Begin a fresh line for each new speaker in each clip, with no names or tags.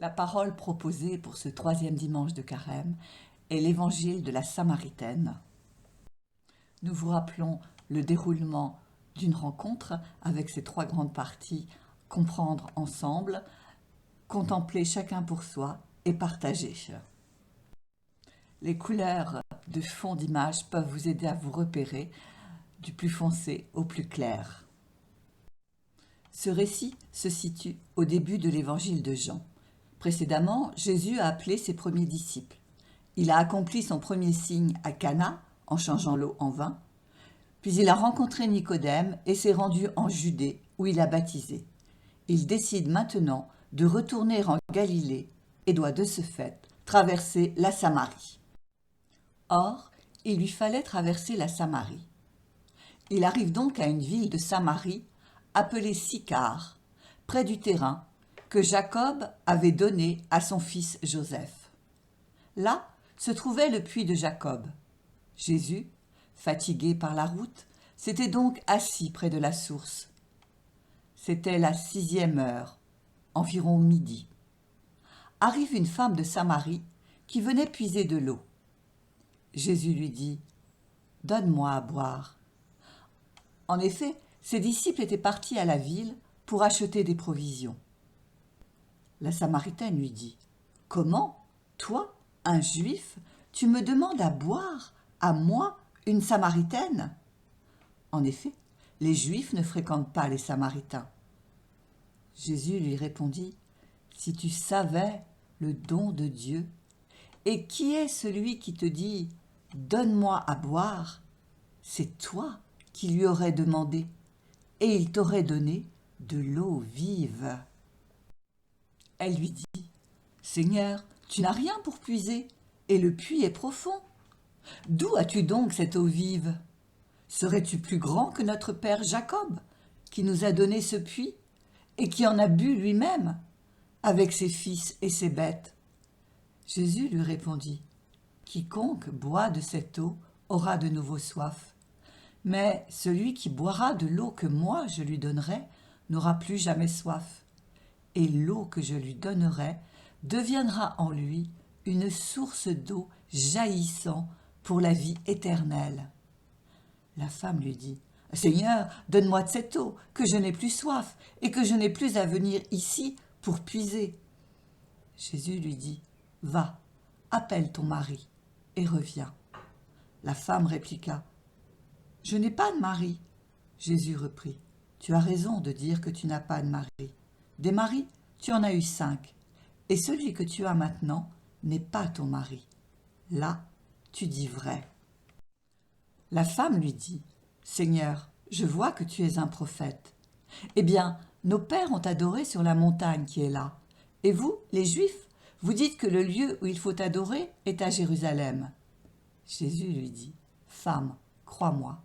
La parole proposée pour ce troisième dimanche de Carême est l'évangile de la Samaritaine. Nous vous rappelons le déroulement d'une rencontre avec ces trois grandes parties: comprendre ensemble, contempler chacun pour soi et partager. Les couleurs de fond d'image peuvent vous aider à vous repérer du plus foncé au plus clair. Ce récit se situe au début de l'évangile de Jean. Précédemment, Jésus a appelé ses premiers disciples. Il a accompli son premier signe à Cana, en changeant l'eau en vin. Puis il a rencontré Nicodème et s'est rendu en Judée, où il a baptisé. Il décide maintenant de retourner en Galilée et doit de ce fait traverser la Samarie. Or, il lui fallait traverser la Samarie. Il arrive donc à une ville de Samarie appelée Sychar, près du terrain que Jacob avait donné à son fils Joseph. Là se trouvait le puits de Jacob. Jésus, fatigué par la route, s'était donc assis près de la source. C'était la 6e heure, environ midi. Arrive une femme de Samarie qui venait puiser de l'eau. Jésus lui dit « Donne-moi à boire ». En effet, ses disciples étaient partis à la ville pour acheter des provisions. La Samaritaine lui dit « Comment, toi, un Juif, tu me demandes à boire, à moi, une Samaritaine ?» En effet, les Juifs ne fréquentent pas les Samaritains. Jésus lui répondit « Si tu savais le don de Dieu, et qui est celui qui te dit « Donne-moi à boire », c'est toi qui lui aurais demandé, et il t'aurait donné de l'eau vive. Elle lui dit « Seigneur, tu n'as rien pour puiser, et le puits est profond. D'où as-tu donc cette eau vive? Serais-tu plus grand que notre père Jacob, qui nous a donné ce puits, et qui en a bu lui-même, avec ses fils et ses bêtes ?» Jésus lui répondit « Quiconque boit de cette eau aura de nouveau soif. Mais celui qui boira de l'eau que moi je lui donnerai n'aura plus jamais soif. Et l'eau que je lui donnerai deviendra en lui une source d'eau jaillissant pour la vie éternelle. » La femme lui dit « Seigneur, donne-moi de cette eau, que je n'ai plus soif et que je n'ai plus à venir ici pour puiser. » Jésus lui dit « Va, appelle ton mari et reviens. » La femme répliqua « Je n'ai pas de mari. » Jésus reprit « Tu as raison de dire que tu n'as pas de mari. Des maris, tu en as eu 5, et celui que tu as maintenant n'est pas ton mari. Là, tu dis vrai. » La femme lui dit « Seigneur, je vois que tu es un prophète. Eh bien, nos pères ont adoré sur la montagne qui est là. Et vous, les Juifs, vous dites que le lieu où il faut adorer est à Jérusalem. » Jésus lui dit « Femme, crois-moi,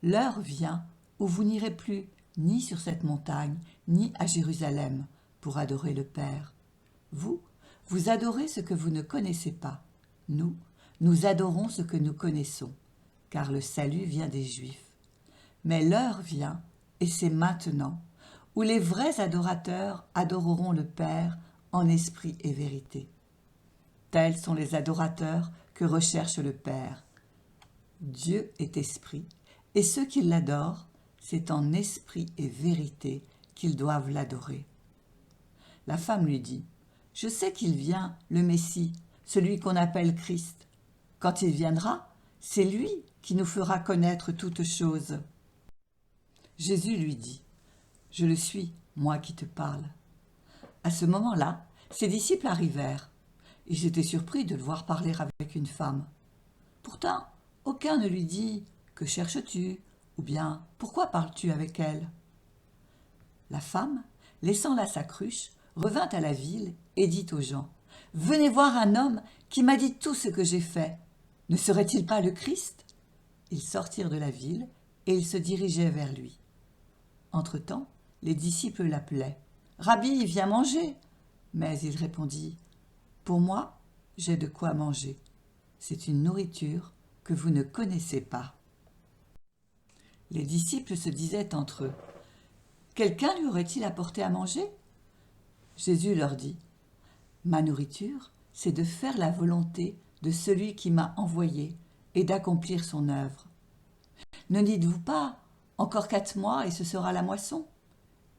l'heure vient où vous n'irez plus ni sur cette montagne, ni à Jérusalem pour adorer le Père. Vous, vous adorez ce que vous ne connaissez pas. Nous, nous adorons ce que nous connaissons, car le salut vient des Juifs. Mais l'heure vient, et c'est maintenant, où les vrais adorateurs adoreront le Père en esprit et vérité. Tels sont les adorateurs que recherche le Père. Dieu est esprit, et ceux qui l'adorent, c'est en esprit et vérité qu'ils doivent l'adorer. La femme lui dit « Je sais qu'il vient, le Messie, celui qu'on appelle Christ. Quand il viendra, c'est lui qui nous fera connaître toutes choses. » Jésus lui dit « Je le suis, moi qui te parle. » À ce moment-là, ses disciples arrivèrent. Ils étaient surpris de le voir parler avec une femme. Pourtant, aucun ne lui dit « Que cherches-tu » ou bien « Pourquoi parles-tu avec elle ?» La femme, laissant là sa cruche, revint à la ville et dit aux gens « Venez voir un homme qui m'a dit tout ce que j'ai fait. Ne serait-il pas le Christ ?» Ils sortirent de la ville et ils se dirigeaient vers lui. Entre-temps, les disciples l'appelaient « Rabbi, viens manger !» Mais il répondit « Pour moi, j'ai de quoi manger. C'est une nourriture que vous ne connaissez pas. » Les disciples se disaient entre eux « Quelqu'un lui aurait-il apporté à manger ?» Jésus leur dit Ma nourriture, c'est de faire la volonté de celui qui m'a envoyé et d'accomplir son œuvre. Ne dites-vous pas, encore 4 mois et ce sera la moisson?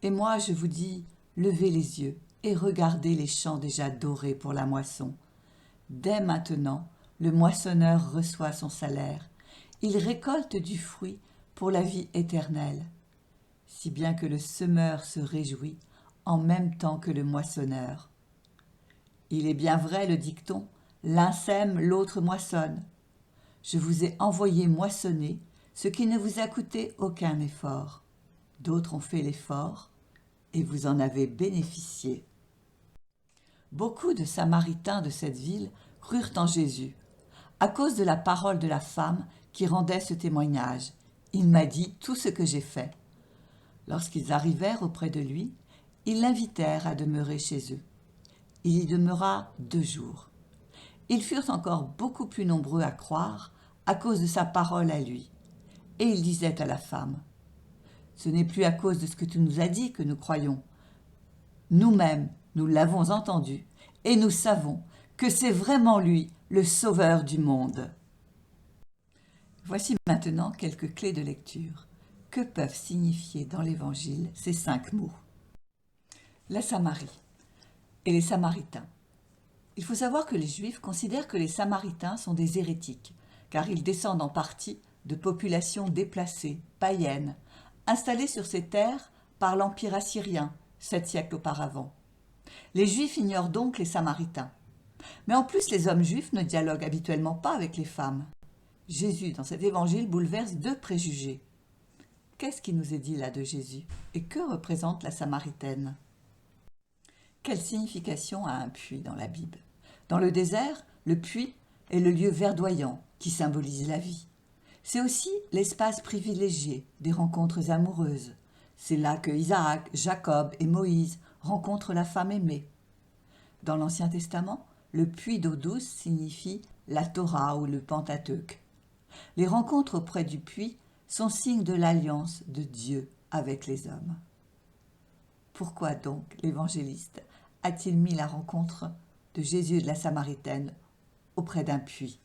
Et moi je vous dis, levez les yeux et regardez les champs déjà dorés pour la moisson. Dès maintenant, le moissonneur reçoit son salaire. Il récolte du fruit pour la vie éternelle. Si bien que le semeur se réjouit en même temps que le moissonneur. Il est bien vrai le dicton, l'un sème, l'autre moissonne. Je vous ai envoyé moissonner ce qui ne vous a coûté aucun effort. D'autres ont fait l'effort et vous en avez bénéficié. Beaucoup de Samaritains de cette ville crurent en Jésus, à cause de la parole de la femme qui rendait ce témoignage. Il m'a dit tout ce que j'ai fait. Lorsqu'ils arrivèrent auprès de lui, ils l'invitèrent à demeurer chez eux. Il y demeura 2 jours. Ils furent encore beaucoup plus nombreux à croire à cause de sa parole à lui. Et il disait à la femme, « Ce n'est plus à cause de ce que tu nous as dit que nous croyons. Nous-mêmes, nous l'avons entendu, et nous savons que c'est vraiment lui, le Sauveur du monde. » Voici maintenant quelques clés de lecture. Que peuvent signifier dans l'Évangile ces 5 mots? La Samarie et les Samaritains. Il faut savoir que les Juifs considèrent que les Samaritains sont des hérétiques, car ils descendent en partie de populations déplacées, païennes, installées sur ces terres par l'Empire assyrien, 7 siècles auparavant. Les Juifs ignorent donc les Samaritains. Mais en plus, les hommes juifs ne dialoguent habituellement pas avec les femmes. Jésus, dans cet évangile, bouleverse 2 préjugés. Qu'est-ce qui nous est dit là de Jésus? Et que représente la Samaritaine? Quelle signification a un puits dans la Bible? Dans le désert, le puits est le lieu verdoyant qui symbolise la vie. C'est aussi l'espace privilégié des rencontres amoureuses. C'est là que Isaac, Jacob et Moïse rencontrent la femme aimée. Dans l'Ancien Testament, le puits d'eau douce signifie la Torah ou le Pentateuque. Les rencontres auprès du puits sont signes de l'alliance de Dieu avec les hommes. Pourquoi donc l'évangéliste a-t-il mis la rencontre de Jésus et de la Samaritaine auprès d'un puits?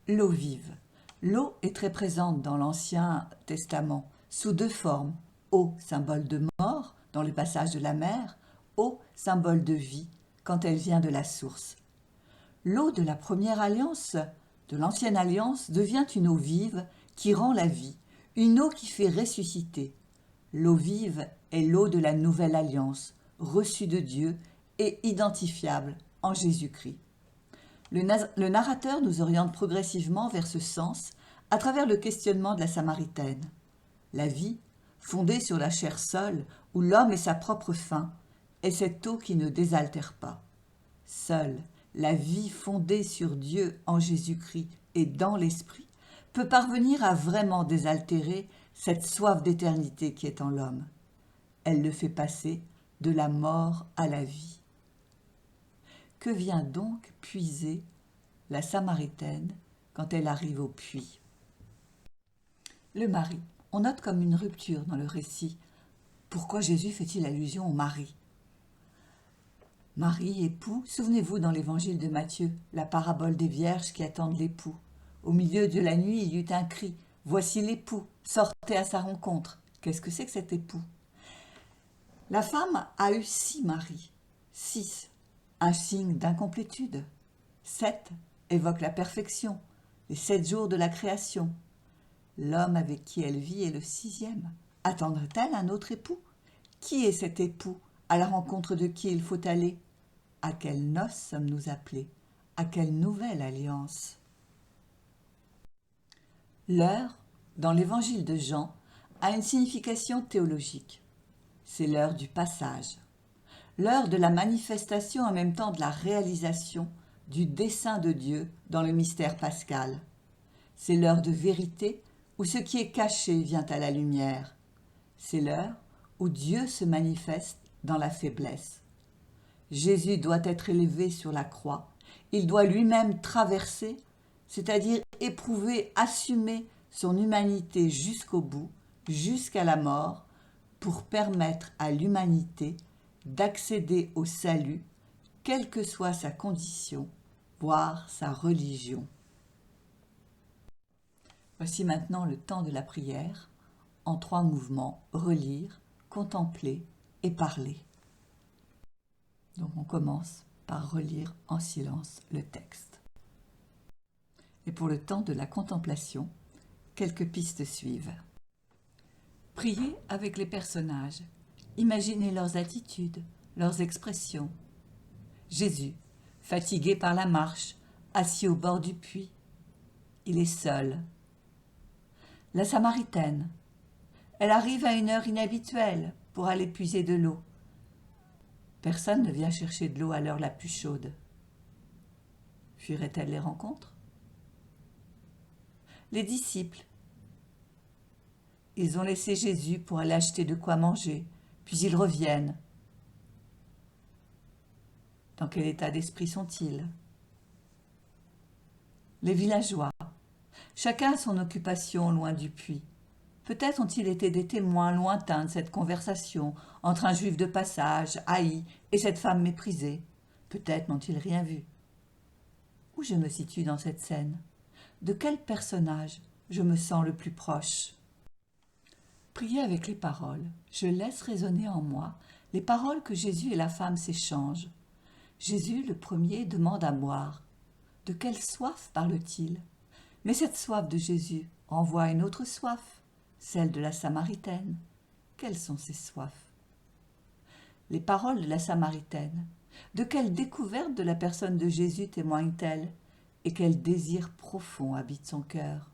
L'eau vive. L'eau est très présente dans l'Ancien Testament, sous 2 formes. Eau, symbole de mort, dans le passage de la mer. Eau, symbole de vie, quand elle vient de la source. L'eau de la première alliance, de l'ancienne alliance, devient une eau vive qui rend la vie, une eau qui fait ressusciter. L'eau vive est l'eau de la nouvelle alliance, reçue de Dieu et identifiable en Jésus-Christ. Le narrateur nous oriente progressivement vers ce sens à travers le questionnement de la Samaritaine. La vie, fondée sur la chair seule, où l'homme est sa propre faim, est cette eau qui ne désaltère pas. Seule, la vie fondée sur Dieu en Jésus-Christ et dans l'Esprit peut parvenir à vraiment désaltérer cette soif d'éternité qui est en l'homme. Elle le fait passer de la mort à la vie. Que vient donc puiser la Samaritaine quand elle arrive au puits? Le mari. On note comme une rupture dans le récit. Pourquoi Jésus fait-il allusion au mari? Marie, époux, souvenez-vous dans l'évangile de Matthieu, la parabole des vierges qui attendent l'époux. Au milieu de la nuit, il y eut un cri. Voici l'époux, sortez à sa rencontre. Qu'est-ce que c'est que cet époux? La femme a eu 6 maris. 6, un signe d'incomplétude. 7 évoque la perfection, les 7 jours de la création. L'homme avec qui elle vit est le 6e. Attendrait-elle un autre époux? Qui est cet époux à la rencontre de qui il faut aller? À quelles noces sommes-nous appelés? À quelle nouvelle alliance? L'heure, dans l'évangile de Jean, a une signification théologique. C'est l'heure du passage, l'heure de la manifestation en même temps de la réalisation du dessein de Dieu dans le mystère pascal. C'est l'heure de vérité où ce qui est caché vient à la lumière. C'est l'heure où Dieu se manifeste dans la faiblesse. Jésus doit être élevé sur la croix. Il doit lui-même traverser, c'est-à-dire éprouver, assumer son humanité jusqu'au bout, jusqu'à la mort, pour permettre à l'humanité d'accéder au salut, quelle que soit sa condition, voire sa religion. Voici maintenant le temps de la prière, en 3 mouvements, relire, contempler et parler. Donc on commence par relire en silence le texte. Et pour le temps de la contemplation, quelques pistes suivent. Priez avec les personnages, imaginez leurs attitudes, leurs expressions. Jésus, fatigué par la marche, assis au bord du puits. Il est seul. La Samaritaine, elle arrive à une heure inhabituelle pour aller puiser de l'eau. Personne ne vient chercher de l'eau à l'heure la plus chaude. Fuirait-elle les rencontres? Les disciples, ils ont laissé Jésus pour aller acheter de quoi manger, puis ils reviennent. Dans quel état d'esprit sont-ils? Les villageois, chacun a son occupation loin du puits. Peut-être ont-ils été des témoins lointains de cette conversation entre un juif de passage, haï, et cette femme méprisée. Peut-être n'ont-ils rien vu. Où je me situe dans cette scène? De quel personnage je me sens le plus proche? Priez avec les paroles. Je laisse résonner en moi les paroles que Jésus et la femme s'échangent. Jésus, le premier, demande à boire. De quelle soif parle-t-il? Mais cette soif de Jésus renvoie à une autre soif, celle de la Samaritaine. Quelles sont ces soifs? Les paroles de la Samaritaine, de quelle découverte de la personne de Jésus témoignent-elles et quel désir profond habite son cœur?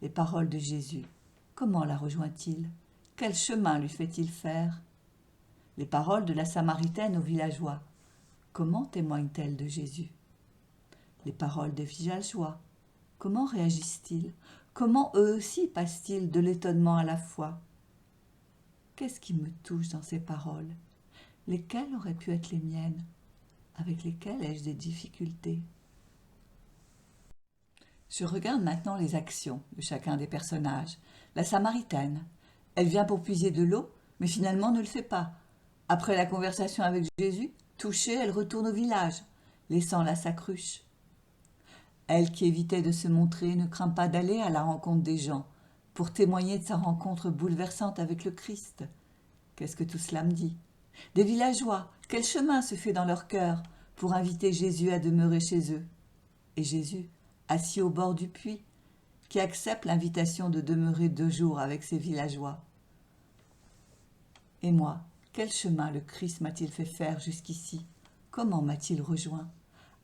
Les paroles de Jésus, comment la rejoint-il? Quel chemin lui fait-il faire? Les paroles de la Samaritaine aux villageois, comment témoignent-elles de Jésus? Les paroles des villageois, comment réagissent-ils? Comment eux aussi passent-ils de l'étonnement à la foi? Qu'est-ce qui me touche dans ces paroles? Lesquelles auraient pu être les miennes? Avec lesquelles ai-je des difficultés? Je regarde maintenant les actions de chacun des personnages. La Samaritaine, elle vient pour puiser de l'eau, mais finalement ne le fait pas. Après la conversation avec Jésus, touchée, elle retourne au village, laissant là sa cruche. Elle qui évitait de se montrer ne craint pas d'aller à la rencontre des gens pour témoigner de sa rencontre bouleversante avec le Christ. Qu'est-ce que tout cela me dit? Des villageois, quel chemin se fait dans leur cœur pour inviter Jésus à demeurer chez eux? Et Jésus, assis au bord du puits, qui accepte l'invitation de demeurer 2 jours avec ces villageois. Et moi, quel chemin le Christ m'a-t-il fait faire jusqu'ici? Comment m'a-t-il rejoint?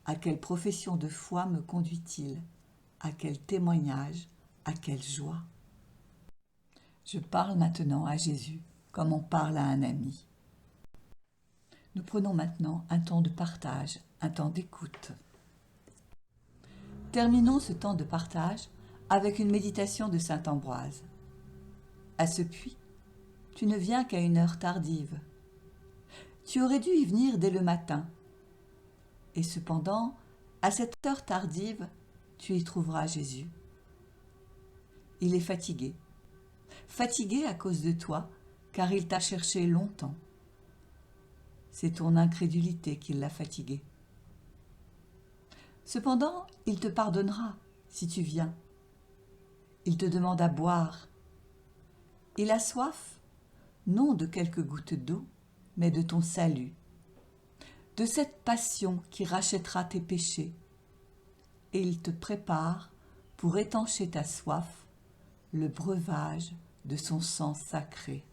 À quelle profession de foi me conduit-il? À quel témoignage? À quelle joie? Je parle maintenant à Jésus, comme on parle à un ami. Nous prenons maintenant un temps de partage, un temps d'écoute. Terminons ce temps de partage avec une méditation de saint Ambroise. À ce puits, tu ne viens qu'à une heure tardive. Tu aurais dû y venir dès le matin. Et cependant, à cette heure tardive, tu y trouveras Jésus. Il est fatigué. Fatigué à cause de toi, car il t'a cherché longtemps. C'est ton incrédulité qui l'a fatigué. Cependant, il te pardonnera si tu viens. Il te demande à boire. Il a soif, non de quelques gouttes d'eau, mais de ton salut, de cette passion qui rachètera tes péchés. Et il te prépare, pour étancher ta soif, le breuvage de son sang sacré.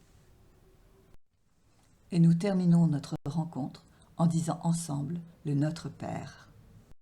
Et nous terminons notre rencontre en disant ensemble le Notre Père.